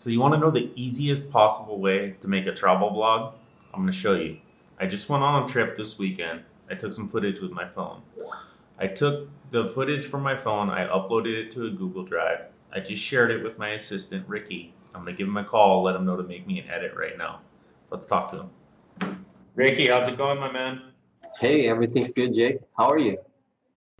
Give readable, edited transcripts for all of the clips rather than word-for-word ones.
So you want to know the easiest possible way to make a travel vlog? I'm going to show you. I just went on a trip this weekend. I took some footage with my phone. I took the footage from my phone, I uploaded it to a Google Drive. I just shared it with my assistant, Ricky. I'm going to give him a call, let him know to make me an edit right now. Let's talk to him. Ricky, how's it going, my man? Hey, everything's good, Jake. How are you?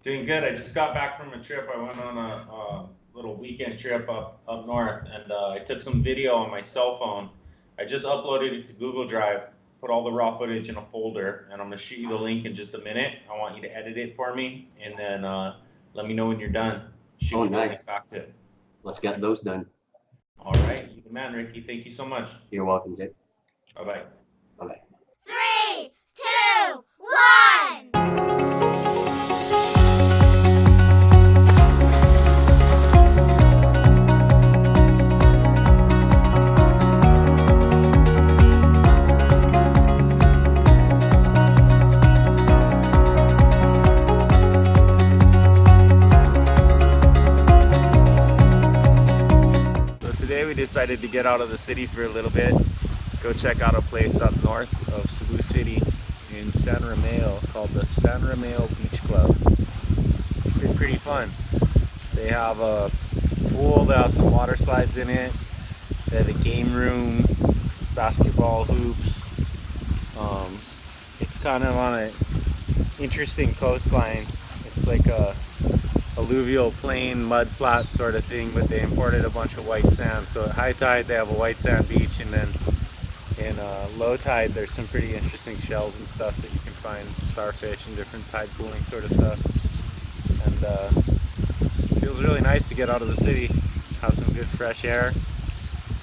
Doing good. I just got back from a trip. I went on a little weekend trip up north, and I took some video on my cell phone. I just uploaded it to Google Drive, put all the raw footage in a folder, and I'm gonna shoot you the link in just a minute. I want you to edit it for me, and then let me know when you're done. Shoot me the link back to it. Let's get those done. All right, you the man, Ricky. Thank you so much. You're welcome, Jake. Bye bye. Bye bye. 3, 2, 1. Today we decided to get out of the city for a little bit, go check out a place up north of Cebu City in San Romeo called the San Romeo Beach Club. It's been pretty fun. They have a pool that has some water slides in it. They have a game room, basketball hoops. It's kind of on an interesting coastline. It's like a alluvial plain mud flat sort of thing, but they imported a bunch of white sand. So at high tide they have a white sand beach, and then in low tide there's some pretty interesting shells and stuff that you can find, starfish and different tide pooling sort of stuff. And it feels really nice to get out of the city, have some good fresh air,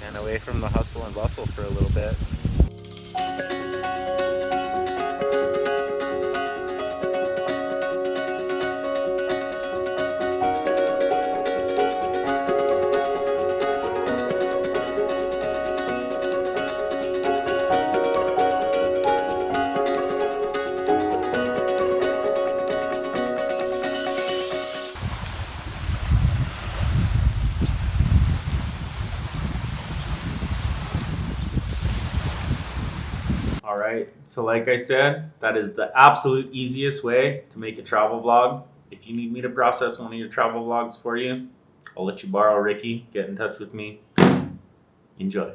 and away from the hustle and bustle for a little bit. Alright, so like I said, that is the absolute easiest way to make a travel vlog. If you need me to process one of your travel vlogs for you, I'll let you borrow Ricky. Get in touch with me. Enjoy.